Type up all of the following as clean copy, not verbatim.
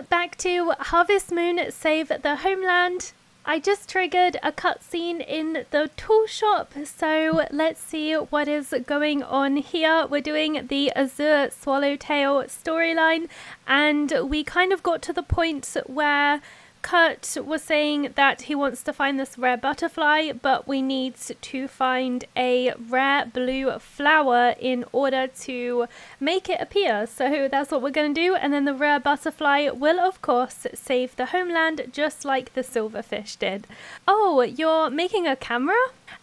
back to Harvest Moon Save the Homeland. I just triggered a cutscene in the tool shop, so let's see what is going on here. We're doing the Azure Swallowtail storyline, and we kind of got to the point where Kurt was saying that he wants to find this rare butterfly, but we need to find a rare blue flower in order to make it appear. So that's what we're going to do, and then the rare butterfly will of course save the homeland, just like the silverfish did. Oh, you're making a camera?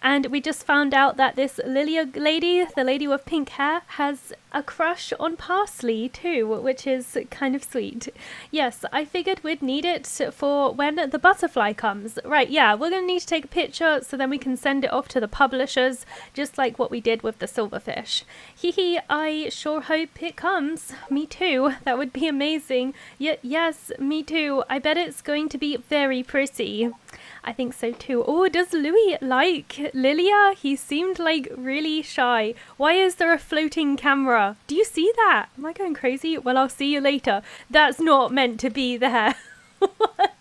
And we just found out that this Lilia lady, the lady with pink hair, has a crush on Parsley too, which is kind of sweet. Yes, I figured we'd need it for when the butterfly comes. Right, yeah, we're going to need to take a picture so then we can send it off to the publishers, just like what we did with the silverfish. Hee, I sure hope it comes. Me too. That would be amazing. Yes, me too. I bet it's going to be very pretty. I think so too. Oh, does Louis like Lilia? He seemed like really shy. Why is there a floating camera? Do you see that? Am I going crazy? Well, I'll see you later. That's not meant to be there. What?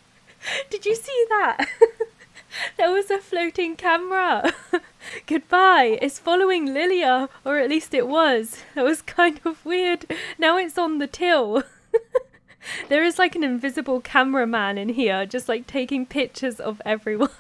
Did you see that? There was a floating camera. Goodbye. It's following Lilia, or at least it was. That was kind of weird. Now it's on the till. There is like an invisible cameraman in here, just like taking pictures of everyone.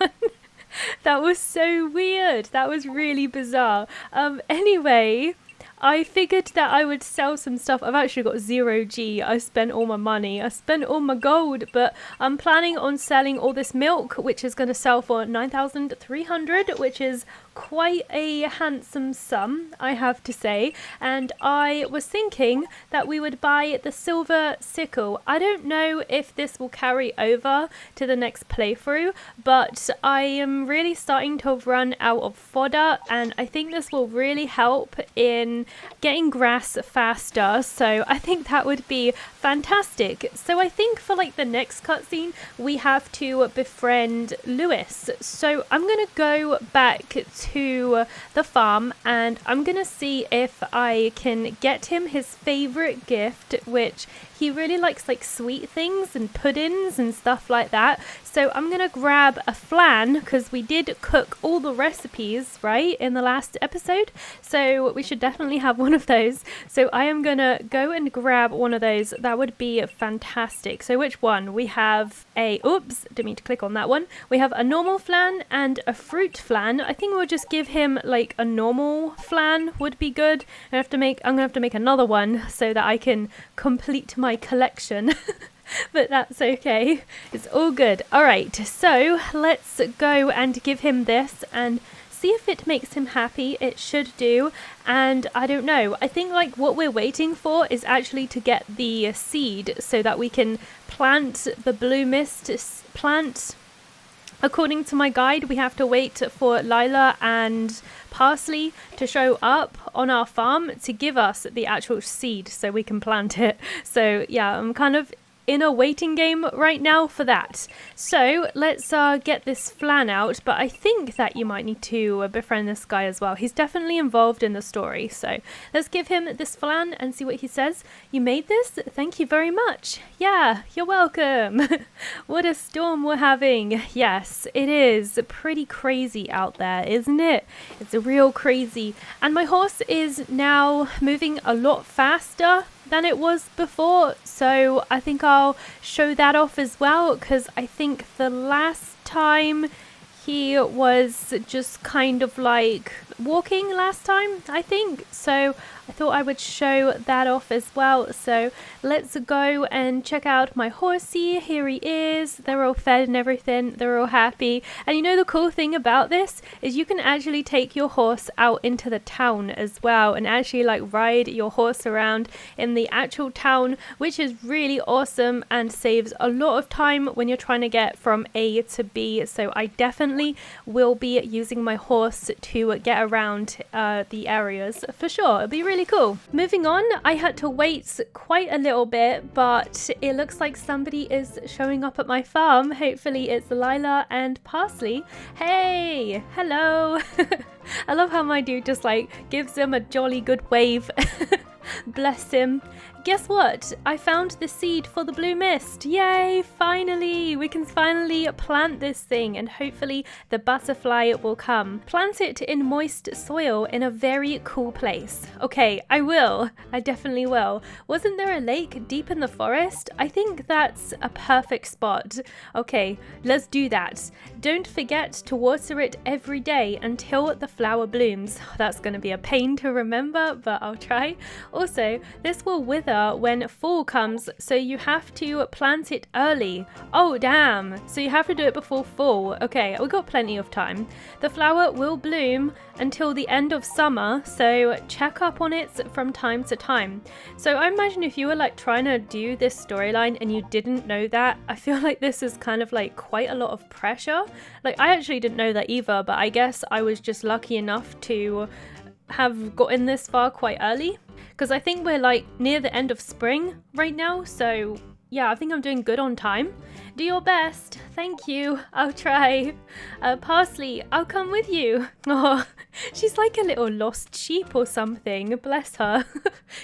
That was so weird. That was really bizarre. Anyway, I figured that I would sell some stuff. I've actually got 0G. I spent all my money. I spent all my gold, but I'm planning on selling all this milk, which is going to sell for 9,300, which is quite a handsome sum, I have to say. And I was thinking that we would buy the silver sickle. I don't know if this will carry over to the next playthrough, but I am really starting to run out of fodder, and I think this will really help in getting grass faster, so I think that would be fantastic. So I think for like the next cutscene we have to befriend Lewis, so I'm gonna go back to the farm and I'm gonna see if I can get him his favorite gift, which he really likes like sweet things and puddings and stuff like that. So I'm gonna grab a flan because we did cook all the recipes, right, in the last episode. So we should definitely have one of those. So I am gonna go and grab one of those. That would be fantastic. So which one? We have a, oops, didn't mean to click on that one. We have a normal flan and a fruit flan. I think we'll just give him like a normal flan would be good. I'm gonna have to make another one so that I can complete my collection. But that's okay. It's all good. All right, so let's go and give him this and see if it makes him happy. It should do. And I don't know, I think like what we're waiting for is actually to get the seed so that we can plant the blue mist plant. According to my guide, we have to wait for Lila and Parsley to show up on our farm to give us the actual seed so we can plant it. So yeah, I'm kind of in a waiting game right now for that. So let's get this flan out, but I think that you might need to befriend this guy as well. He's definitely involved in the story, so let's give him this flan and see what he says. You made this? Thank you very much. Yeah, you're welcome. What a storm we're having. Yes, it is pretty crazy out there, isn't it? It's real crazy, and my horse is now moving a lot faster than it was before, so I think I'll show that off as well, because I think the last time he was just kind of like walking last time, I think, so I thought I would show that off as well. So let's go and check out my horsey. Here he is. They're all fed and everything. They're all happy. And you know the cool thing about this is you can actually take your horse out into the town as well and actually like ride your horse around in the actual town, which is really awesome and saves a lot of time when you're trying to get from A to B. So I definitely will be using my horse to get around the areas for sure. It'll be really cool. Moving on, I had to wait quite a little bit, but it looks like somebody is showing up at my farm. Hopefully it's Lila and Parsley. Hey, hello. I love how my dude just like gives them a jolly good wave. Bless him. guess what? I found the seed for the blue mist. Yay, finally! We can finally plant this thing and hopefully the butterfly will come. Plant it in moist soil in a very cool place. Okay, I will. I definitely will. Wasn't there a lake deep in the forest? I think that's a perfect spot. Okay, let's do that. Don't forget to water it every day until the flower blooms. That's going to be a pain to remember, but I'll try. Also, this will wither when fall comes, so you have to plant it early. Oh, damn. So you have to do it before fall. Okay, we've got plenty of time. The flower will bloom until the end of summer, so check up on it from time to time. So I imagine if you were like trying to do this storyline and you didn't know that, I feel like this is kind of like quite a lot of pressure. Like I actually didn't know that either, but I guess I was just lucky enough to have gotten this far quite early, because I think we're like near the end of spring right now, so yeah, I think I'm doing good on time. Do your best. Thank you. I'll try. Parsley, I'll come with you. Oh, she's like a little lost sheep or something. Bless her.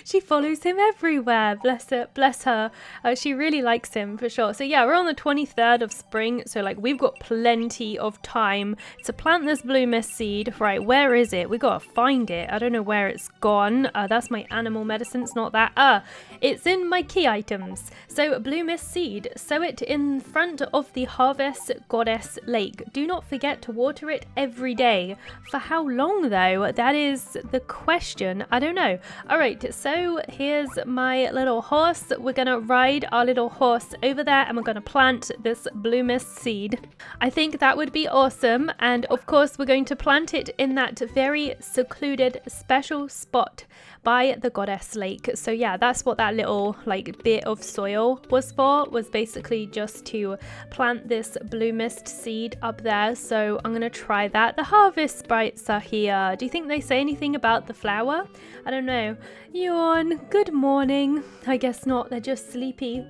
She follows him everywhere. Bless her. Bless her. She really likes him for sure. So yeah, we're on the 23rd of spring. So like we've got plenty of time to plant this blue mist seed. Right, where is it? We gotta find it. I don't know where it's gone. That's my animal medicine. It's not that. It's in my key items. So blue mist seed. Sow it in front of the harvest goddess lake. Do not forget to water it every day. For how long though? That is the question. I don't know. Alright, so here's my little horse. We're gonna ride our little horse over there and we're gonna plant this blue mist seed. I think that would be awesome, and of course we're going to plant it in that very secluded special spot by the goddess lake. So yeah, that's what that little like bit of soil was for, was basically just to plant this blue mist seed up there. So I'm gonna try that. The harvest sprites are here. Do you think they say anything about the flower? I don't know. Yawn. Good morning. I guess not, they're just sleepy.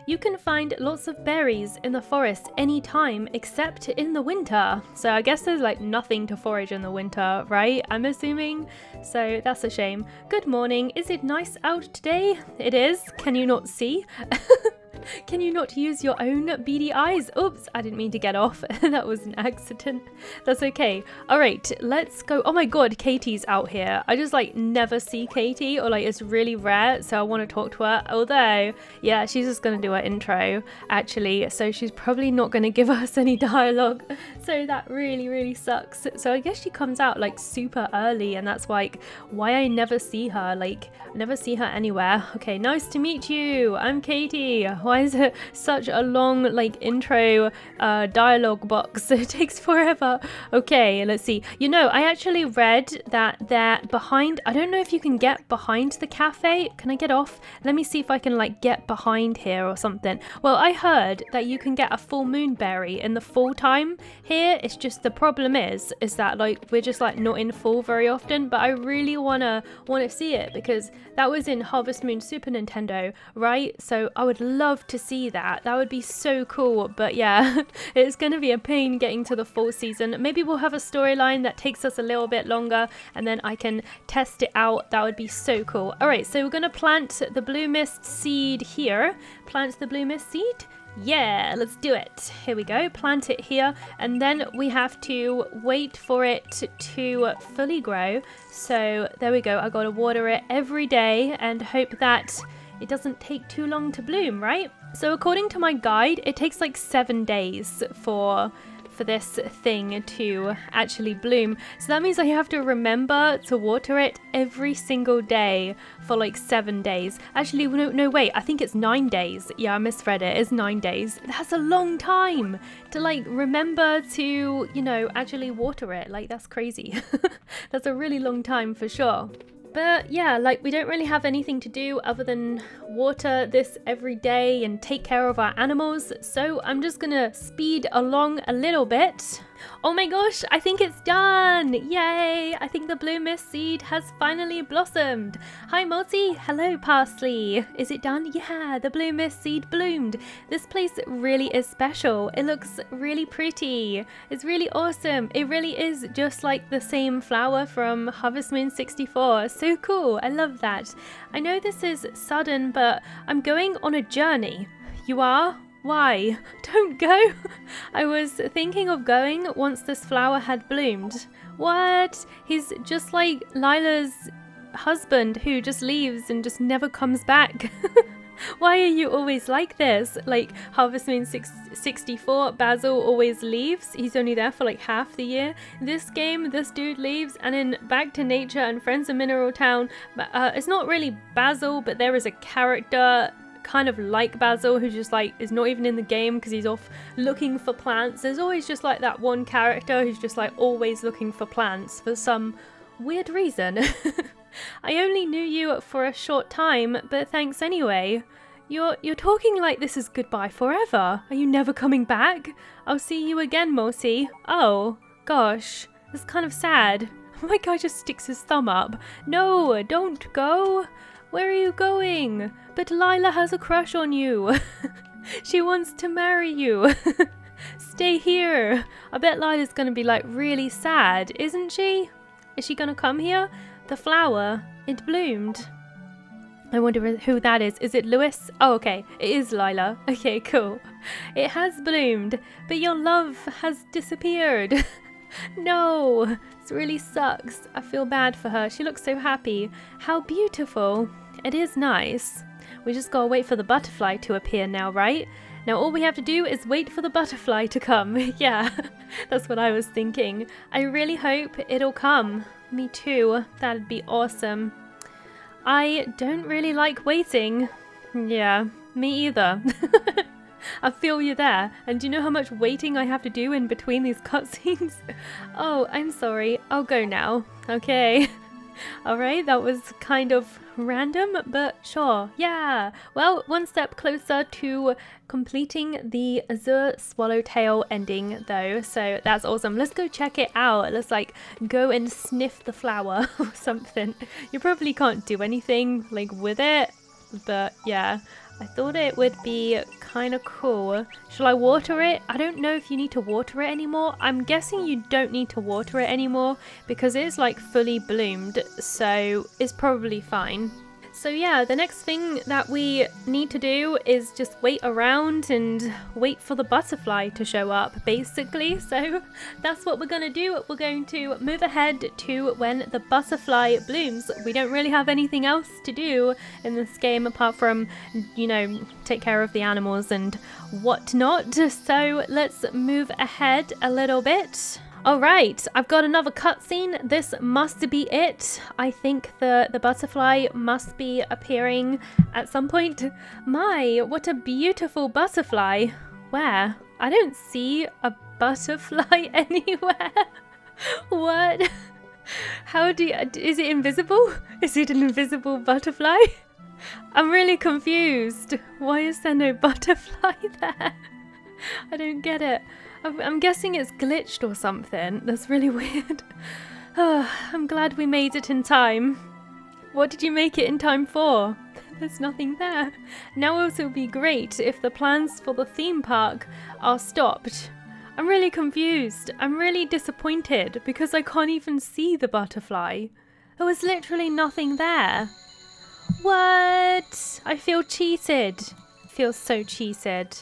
You can find lots of berries in the forest anytime except in the winter. So I guess there's like nothing to forage in the winter, right? I'm assuming. So that's a shame. Good morning. Is it nice out today? It is. Can you not see? Can you not use your own beady eyes? Oops, I didn't mean to get off. That was an accident. That's okay. All right, let's go. Oh my god, Katie's out here. I just like never see Katie, or like it's really rare, so I want to talk to her. Although, yeah, she's just going to do her intro actually, so she's probably not going to give us any dialogue. So that really sucks. So I guess she comes out like super early, and that's like why I never see her. Like I never see her anywhere. Okay, nice to meet you. I'm Katie. Why is it such a long like intro dialogue box? It takes forever. Okay, let's see. You know, I actually read that they're behind. I don't know if you can get behind the cafe. Can I get off? Let me see if I can like get behind here or something. Well, I heard that you can get a full moon berry in the fall time here. It's just the problem is that like we're just like not in fall very often, but I really wanna see it because that was in Harvest Moon Super Nintendo, right? So I would love to see that. That would be so cool. But yeah, it's gonna be a pain getting to the fall season. Maybe we'll have a storyline that takes us a little bit longer and then I can test it out. That would be so cool. All right, so we're gonna plant the blue mist seed here. Plant the blue mist seed. Yeah, let's do it. Here we go. Plant it here, and then we have to wait for it to fully grow. So there we go. I gotta water it every day and hope that it doesn't take too long to bloom, right? So according to my guide, it takes like 7 days for this thing to actually bloom. So that means I have to remember to water it every single day for like 7 days. Actually, no, wait, I think it's 9 days. Yeah, I misread it. It's 9 days. That's a long time to like remember to, you know, actually water it. Like that's crazy. That's a really long time for sure. But yeah, like we don't really have anything to do other than water this every day and take care of our animals. So I'm just gonna speed along a little bit. Oh my gosh, I think it's done! Yay! I think the blue mist seed has finally blossomed. Hi Multi, hello Parsley. Is it done? Yeah, the blue mist seed bloomed. This place really is special. It looks really pretty. It's really awesome. It really is just like the same flower from Harvest Moon 64. So cool, I love that. I know this is sudden, but I'm going on a journey. You are? Why? Don't go! I was thinking of going once this flower had bloomed. What? He's just like Lila's husband who just leaves and just never comes back. Why are you always like this? Like Harvest Moon 64, Basil always leaves. He's only there for like half the year. This game, this dude leaves, and in Back to Nature and Friends of Mineral Town, it's not really Basil, but there is a character kind of like Basil who just like is not even in the game because he's off looking for plants. There's always just like that one character who's just like always looking for plants for some weird reason. I only knew you for a short time, but thanks anyway. You're talking like this is goodbye forever. Are you never coming back? I'll see you again, Mosi. Oh gosh, that's kind of sad. My guy just sticks his thumb up. No, don't go. Where are you going? But Lila has a crush on you. She wants to marry you. Stay here. I bet Lila's gonna be like really sad, isn't she? Is she gonna come here? The flower, it bloomed. I wonder who that is. Is it Lewis? Oh, okay. It is Lila. Okay, cool. It has bloomed, but your love has disappeared. No, this really sucks. I feel bad for her. She looks so happy. How beautiful. It is nice. We just gotta wait for the butterfly to appear now, right? Now all we have to do is wait for the butterfly to come. Yeah, that's what I was thinking. I really hope it'll come. Me too. That'd be awesome. I don't really like waiting. Yeah, me either. I feel you there. And do you know how much waiting I have to do in between these cutscenes? Oh, I'm sorry. I'll go now. Okay. Alright, that was kind of random, but sure. Yeah. Well, one step closer to completing the Azure Swallowtail ending though, so that's awesome. Let's go check it out. Let's like go and sniff the flower or something. You probably can't do anything like with it, but yeah. I thought it would be kind of cool. Shall I water it? I don't know if you need to water it anymore. I'm guessing you don't need to water it anymore because it's like fully bloomed, so it's probably fine. So yeah, the next thing that we need to do is just wait around and wait for the butterfly to show up, basically. So that's what we're going to do. We're going to move ahead to when the butterfly blooms. We don't really have anything else to do in this game apart from, you know, take care of the animals and whatnot. So let's move ahead a little bit. Alright, I've got another cutscene. This must be it. I think the butterfly must be appearing at some point. My, what a beautiful butterfly. Where? I don't see a butterfly anywhere. What? How do you, is it invisible? Is it an invisible butterfly? I'm really confused. Why is there no butterfly there? I don't get it. I'm guessing it's glitched or something. That's really weird. Oh, I'm glad we made it in time. What did you make it in time for? There's nothing there. Now it will be great if the plans for the theme park are stopped. I'm really confused. I'm really disappointed because I can't even see the butterfly. There was literally nothing there. What? I feel cheated. I feel so cheated.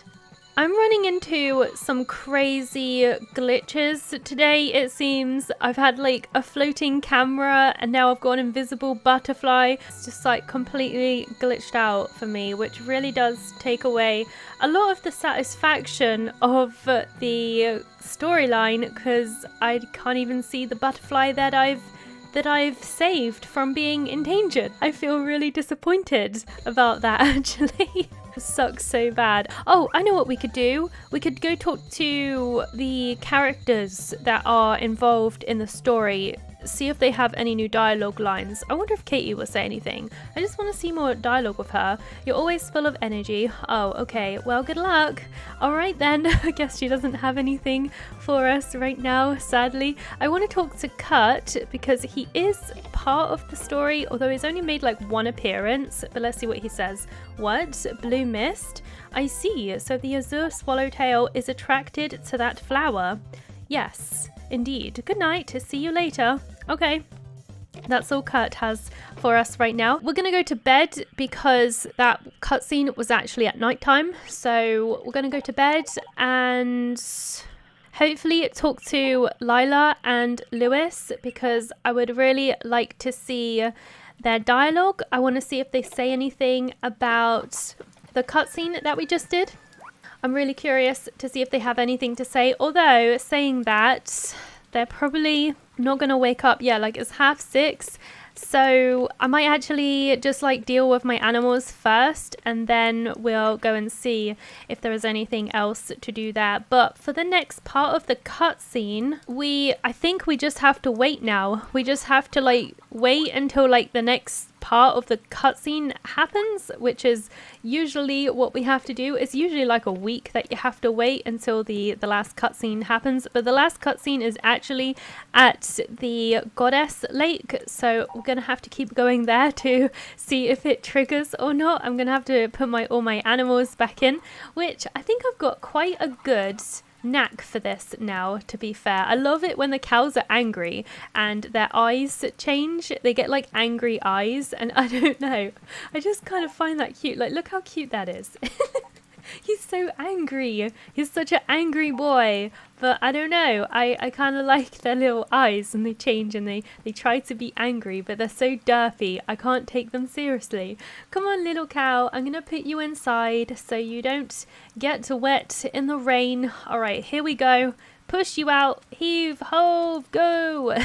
I'm running into some crazy glitches today, it seems. I've had like a floating camera and now I've got an invisible butterfly. It's just like completely glitched out for me, which really does take away a lot of the satisfaction of the storyline because I can't even see the butterfly that I've saved from being endangered. I feel really disappointed about that actually. It sucks so bad. Oh, I know what we could do. We could go talk to the characters that are involved in the story. see if they have any new dialogue lines. I wonder if Katie will say anything. I just want to see more dialogue with her. You're always full of energy. Oh, okay. Well, good luck. All right then. I guess she doesn't have anything for us right now, sadly. I want to talk to Kurt because he is part of the story, although he's only made like one appearance. But let's see what he says. What? Blue mist? I see. So the Azure Swallowtail is attracted to that flower. Yes, indeed. Good night. See you later. Okay. That's all Kurt has for us right now. We're going to go to bed because that cutscene was actually at nighttime. So we're going to go to bed and hopefully talk to Lila and Lewis because I would really like to see their dialogue. I want to see if they say anything about the cutscene that we just did. I'm really curious to see if they have anything to say, although saying that they're probably not going to wake up. Yeah, like it's 6:30. So I might actually just like deal with my animals first and then we'll go and see if there is anything else to do there. But for the next part of the cutscene, I think we just have to wait now. We just have to like wait until like the next part of the cutscene happens, which is usually what we have to do. It's usually like a week that you have to wait until the last cutscene happens, but the last cutscene is actually at the Goddess Lake, so we're gonna have to keep going there to see if it triggers or not. I'm gonna have to put all my animals back in, which I think I've got quite a good knack for this now, to be fair. I love it when the cows are angry and their eyes change. They get like angry eyes, and I don't know, I just kind of find that cute. Like, look how cute that is. He's so angry. He's such an angry boy. But I don't know, I kind of like their little eyes, and they change and they try to be angry, but they're so derpy. I can't take them seriously. Come on, little cow. I'm going to put you inside so you don't get wet in the rain. All right, here we go. Push you out, heave, hove, go.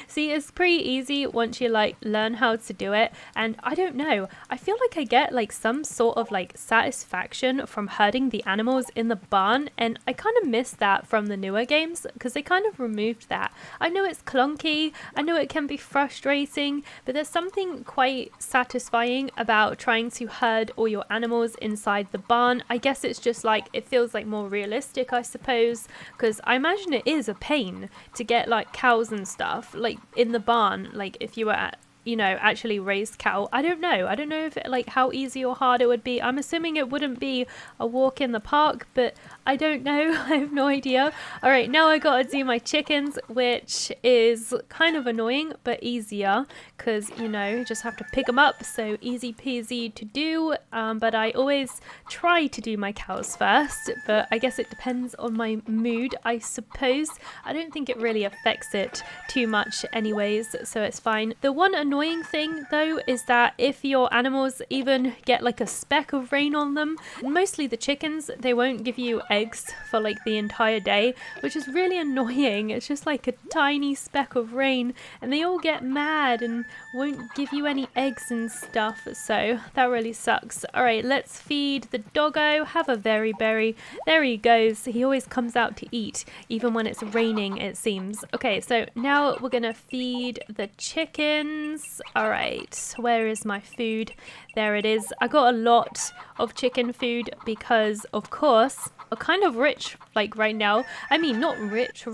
See, it's pretty easy once you like learn how to do it. And I don't know, I feel like I get like some sort of like satisfaction from herding the animals in the barn, and I kind of miss that from the newer games because they kind of removed that. I know it's clunky, I know it can be frustrating, but there's something quite satisfying about trying to herd all your animals inside the barn. I guess it's just like, it feels like more realistic, I suppose, because I imagine it is a pain to get like cows and stuff like in the barn, like if you were at, actually raised cow. I don't know if it, like how easy or hard it would be. I'm assuming it wouldn't be a walk in the park, but I don't know. I have no idea. All right, now I gotta do my chickens, which is kind of annoying but easier because you just have to pick them up, so easy peasy to do. But I always try to do my cows first, but I guess it depends on my mood, I suppose. I don't think it really affects it too much anyways, so it's fine. The one annoying thing though is that if your animals even get like a speck of rain on them, mostly the chickens, they won't give you eggs for like the entire day, which is really annoying. It's just like a tiny speck of rain and they all get mad and won't give you any eggs and stuff, so that really sucks. All right, let's feed the doggo. Have a very berry. There he goes. He always comes out to eat even when it's raining, it seems. Okay, so now we're gonna feed the chickens. All right, where is my food? There it is. I got a lot of chicken food because of course we're kind of rich like right now. I mean, not rich,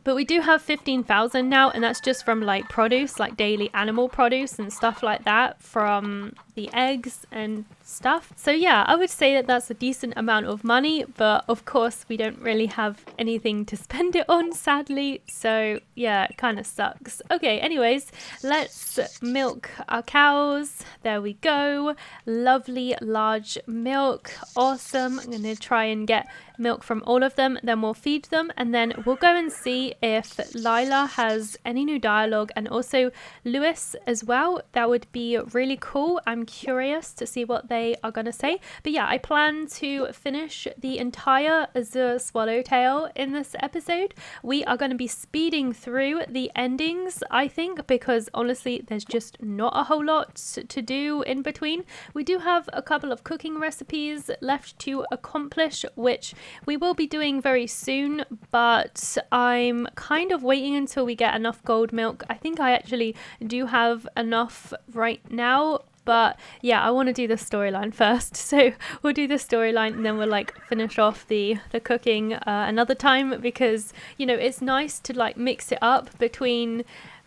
but we do have 15,000 now, and that's just from like produce, like daily animal produce and stuff like that, from the eggs and stuff. So yeah, I would say that that's a decent amount of money, but of course we don't really have anything to spend it on, sadly. So yeah, it kind of sucks. Okay, anyways, let's milk our cows. There we go. Lovely large milk. Awesome. I'm gonna try and get milk from all of them, then we'll feed them, and then we'll go and see if Lila has any new dialogue, and also Lewis as well. That would be really cool. I'm curious to see what they are going to say. But yeah, I plan to finish the entire Azure Swallowtail in this episode. We are going to be speeding through the endings, I think, because honestly, there's just not a whole lot to do in between. We do have a couple of cooking recipes left to accomplish, which we will be doing very soon, but I'm kind of waiting until we get enough gold milk. I think I actually do have enough right now, but yeah, I want to do the storyline first. So we'll do the storyline and then we'll like finish off the cooking another time, because you know, it's nice to like mix it up between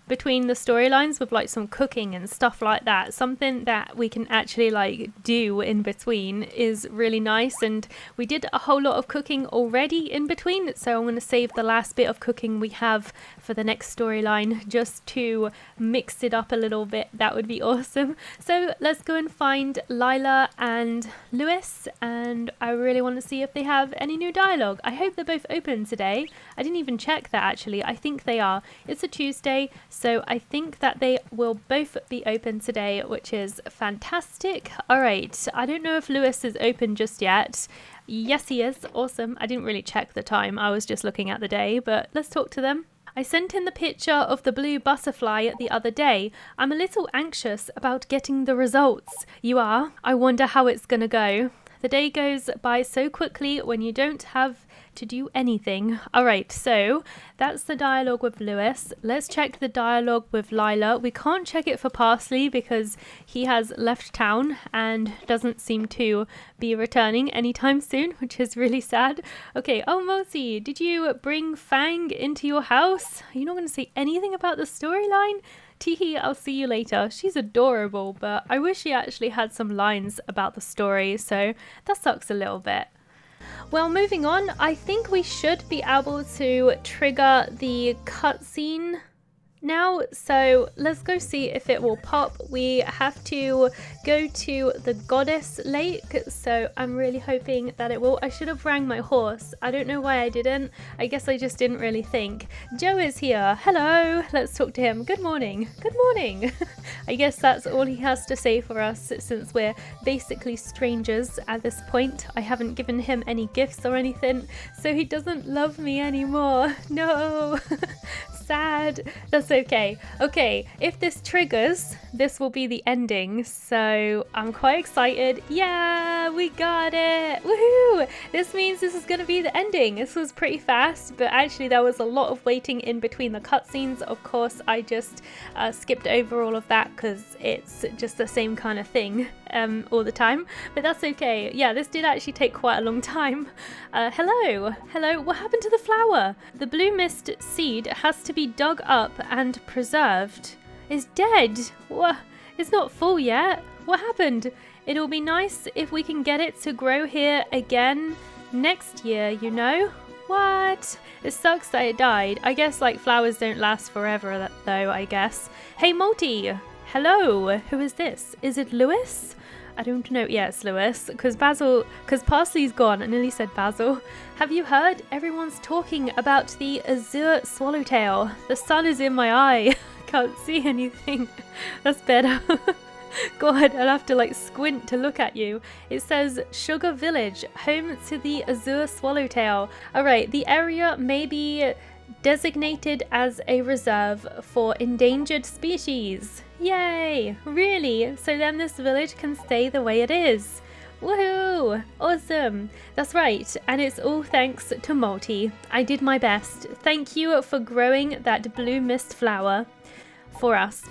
the storylines with like some cooking and stuff like that. Something that we can actually like do in between is really nice, and we did a whole lot of cooking already in between, so I'm going to save the last bit of cooking we have for the next storyline just to mix it up a little bit. That would be awesome. So let's go and find Lila and Lewis, and I really want to see if they have any new dialogue. I hope they're both open today. I didn't even check that actually. I think they are. It's a Tuesday, so I think that they will both be open today, which is fantastic. All right, I don't know if Lewis is open just yet. Yes, he is. Awesome. I didn't really check the time. I was just looking at the day, but let's talk to them. I sent in the picture of the blue butterfly the other day. I'm a little anxious about getting the results. You are? I wonder how it's gonna go. The day goes by so quickly when you don't have to do anything. All right, so that's the dialogue with Lewis. Let's check the dialogue with Lila. We can't check it for Parsley because he has left town and doesn't seem to be returning anytime soon, which is really sad. Okay, oh Mosi, did you bring Fang into your house? Are you not going to say anything about the storyline? Teehee, I'll see you later. She's adorable, but I wish she actually had some lines about the story, so that sucks a little bit. Well, moving on, I think we should be able to trigger the cutscene now, so let's go see if it will pop. We have to go to the goddess lake, so I'm really hoping that it will. I should have rang my horse. I don't know why I didn't. I guess I just didn't really think. Joe is here. Hello, let's talk to him. Good morning. Good morning. I guess that's all he has to say for us, since we're basically strangers at this point. I haven't given him any gifts or anything, so he doesn't love me anymore. No. Sad. That's okay. Okay, if this triggers, this will be the ending, so I'm quite excited. Yeah, we got it. Woohoo! This means this is gonna be the ending. This was pretty fast, but actually there was a lot of waiting in between the cutscenes. Of course, I just skipped over all of that because it's just the same kind of thing all the time, but that's okay. Yeah, this did actually take quite a long time. Hello, what happened to the flower? The blue mist seed has to be dug up and preserved. It's dead. What? It's not full yet. What happened? It'll be nice if we can get it to grow here again next year, you know? What? It sucks that it died. I guess like flowers don't last forever though, I guess. Hey Multi! Hello! Who is this? Is it Lewis? I don't know. Yeah, it's Lewis. Because Parsley's gone. I nearly said Basil. Have you heard? Everyone's talking about the Azure Swallowtail. The sun is in my eye. Can't see anything. That's better. God, I'll have to like squint to look at you. It says Sugar Village, home to the Azure Swallowtail. Alright, the area may be designated as a reserve for endangered species. Yay! Really? So then this village can stay the way it is. Woohoo! Awesome! That's right, and it's all thanks to Multi. I did my best. Thank you for growing that blue mist flower for us.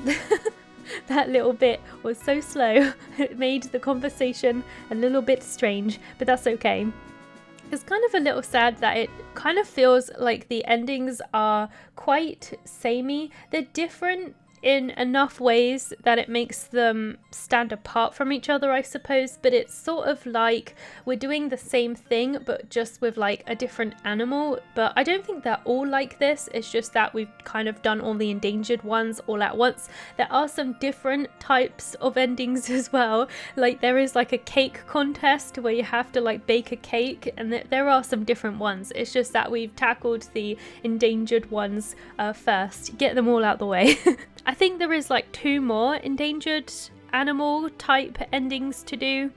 That little bit was so slow, it made the conversation a little bit strange, but that's okay. It's kind of a little sad that it kind of feels like the endings are quite samey. They're different in enough ways that it makes them stand apart from each other, I suppose, but it's sort of like we're doing the same thing but just with like a different animal. But I don't think they're all like this. It's just that we've kind of done all the endangered ones all at once. There are some different types of endings as well. Like there is like a cake contest where you have to like bake a cake, and there are some different ones. It's just that we've tackled the endangered ones first. Get them all out the way. I think there is like 2 more endangered animal type endings to do.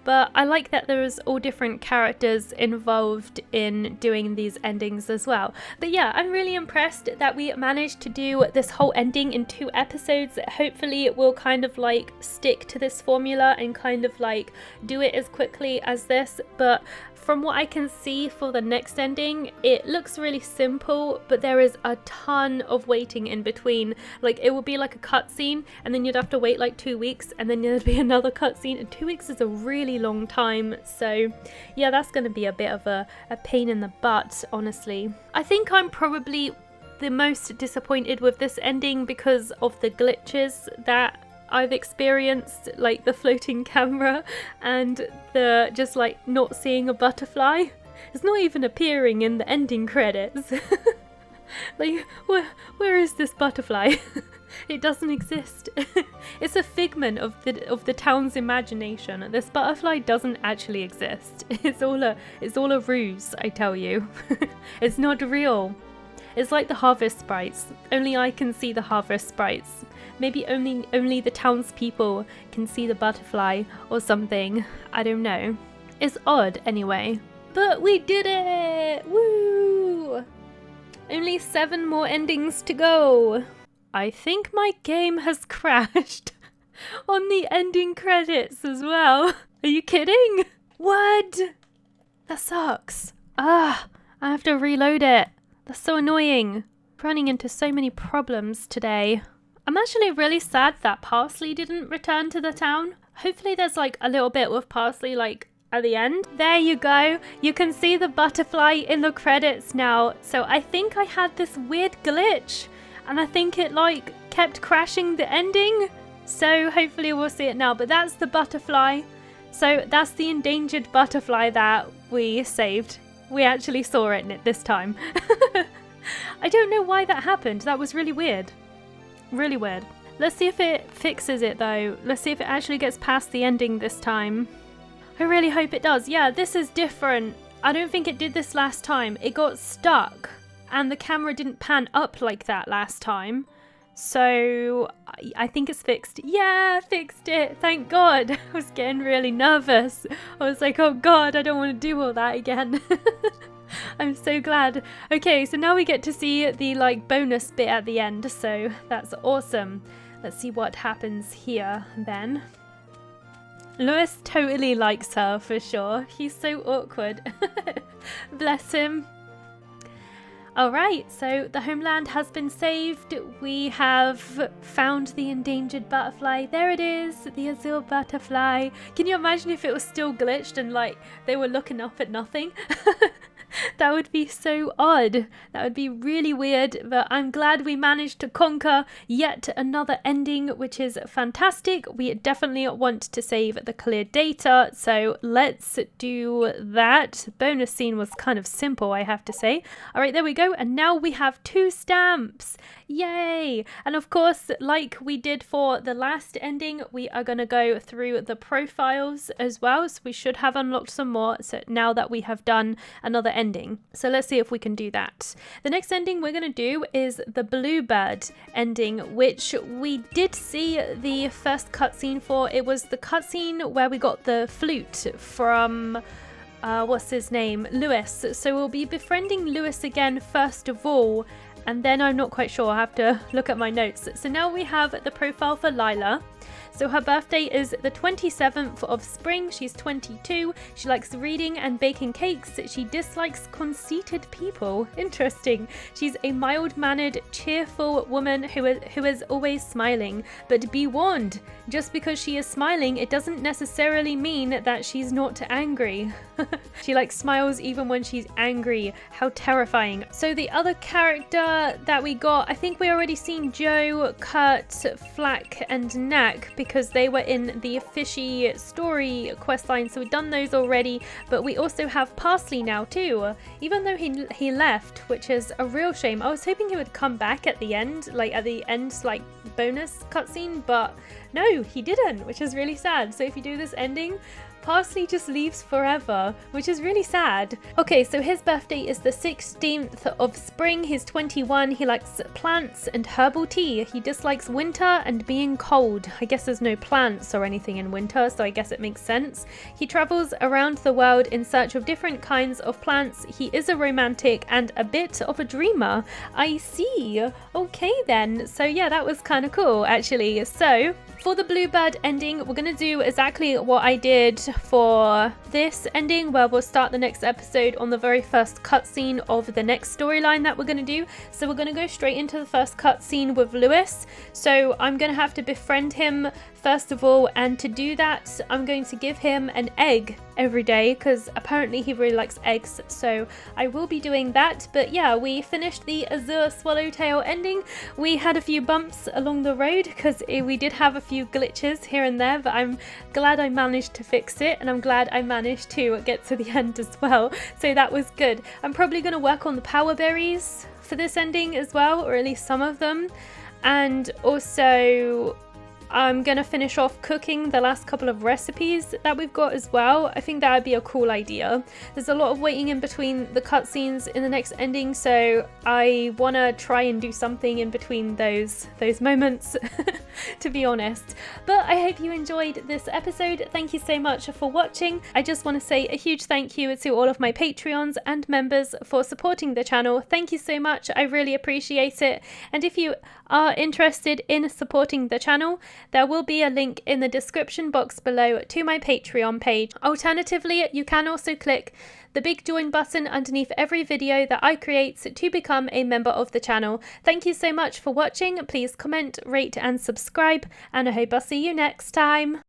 But I like that there's all different characters involved in doing these endings as well. But yeah, I'm really impressed that we managed to do this whole ending in 2 episodes. Hopefully it will kind of like stick to this formula and kind of like do it as quickly as this. But from what I can see for the next ending, it looks really simple, but there is a ton of waiting in between. Like it would be like a cutscene and then you'd have to wait like 2 weeks and then there'd be another cutscene, and 2 weeks is a really long time. So yeah, that's going to be a bit of a pain in the butt, honestly. I think I'm probably the most disappointed with this ending because of the glitches that I've experienced, like the floating camera and the just like not seeing a butterfly. It's not even appearing in the ending credits. Like, where is this butterfly? It doesn't exist. It's a figment of the town's imagination. This butterfly doesn't actually exist. It's all a ruse, I tell you. It's not real. It's like the harvest sprites. Only I can see the harvest sprites. Maybe only the townspeople can see the butterfly or something. I don't know. It's odd anyway. But we did it! Woo! Only 7 more endings to go. I think my game has crashed on the ending credits as well. Are you kidding? What? That sucks. I have to reload it. That's so annoying. Running into so many problems today. I'm actually really sad that Parsley didn't return to the town. Hopefully there's like a little bit with Parsley like at the end. There you go. You can see the butterfly in the credits now. So I think I had this weird glitch and I think it like kept crashing the ending. So hopefully we'll see it now. But that's the butterfly. So that's the endangered butterfly that we saved. We actually saw it this time. I don't know why that happened. That was really weird. Really weird. Let's see if it fixes it though. Let's see if it actually gets past the ending this time. I really hope it does. Yeah, this is different. I don't think it did this last time. It got stuck and the camera didn't pan up like that last time. So I think it's fixed. Yeah, fixed it. Thank God. I was getting really nervous. I was like, oh God, I don't want to do all that again. I'm so glad. Okay, so now we get to see the like bonus bit at the end. So that's awesome. Let's see what happens here then. Lewis totally likes her for sure. He's so awkward. Bless him. Alright, so the homeland has been saved. We have found the endangered butterfly. There it is, the azure butterfly. Can you imagine if it was still glitched and like they were looking up at nothing? That would be so odd. That would be really weird, but I'm glad we managed to conquer yet another ending, which is fantastic. We definitely want to save the clear data, so let's do that. Bonus scene was kind of simple, I have to say. All right, there we go, and now we have 2 stamps. Yay! And of course, like we did for the last ending, we are going to go through the profiles as well, so we should have unlocked some more so now that we have done another ending. So let's see if we can do that. The next ending we're going to do is the bluebird ending, which we did see the first cutscene for. It was the cutscene where we got the flute from what's his name? Lewis. So we'll be befriending Lewis again first of all, and then I'm not quite sure. I have to look at my notes. So now we have the profile for Lila. So her birthday is the 27th of spring. She's 22. She likes reading and baking cakes. She dislikes conceited people. Interesting. She's a mild-mannered, cheerful woman who is always smiling. But be warned, just because she is smiling, it doesn't necessarily mean that she's not angry. She like smiles even when she's angry. How terrifying. So the other character that we got, I think we already seen Joe, Kurt, Flack, and Knack, because they were in the fishy story questline, so we've done those already. But we also have Parsley now too, even though he left, which is a real shame. I was hoping he would come back at the end, like bonus cutscene, but no, he didn't, which is really sad. So if you do this ending, Parsley just leaves forever, which is really sad. Okay, so his birthday is the 16th of spring. He's 21. He likes plants and herbal tea. He dislikes winter and being cold. I guess there's no plants or anything in winter, so I guess it makes sense. He travels around the world in search of different kinds of plants. He is a romantic and a bit of a dreamer. I see. Okay then. So yeah, that was kind of cool actually. So for the bluebird ending, we're going to do exactly what I did for this ending, where we'll start the next episode on the very first cutscene of the next storyline that we're going to do. So we're going to go straight into the first cutscene with Lewis. So I'm going to have to befriend him first of all, and to do that I'm going to give him an egg every day because apparently he really likes eggs, so I will be doing that. But yeah, we finished the Azure Swallowtail ending. We had a few bumps along the road because we did have a few glitches here and there, but I'm glad I managed to fix it, and I'm glad I managed to get to the end as well, so that was good. I'm probably going to work on the power berries for this ending as well, or at least some of them, and also I'm going to finish off cooking the last couple of recipes that we've got as well. I think that would be a cool idea. There's a lot of waiting in between the cutscenes in the next ending, so I want to try and do something in between those moments, to be honest. But I hope you enjoyed this episode. Thank you so much for watching. I just want to say a huge thank you to all of my Patreons and members for supporting the channel. Thank you so much. I really appreciate it. And if you are interested in supporting the channel, there will be a link in the description box below to my Patreon page. Alternatively, you can also click the big join button underneath every video that I create to become a member of the channel. Thank you so much for watching. Please comment, rate and subscribe, and I hope I'll see you next time.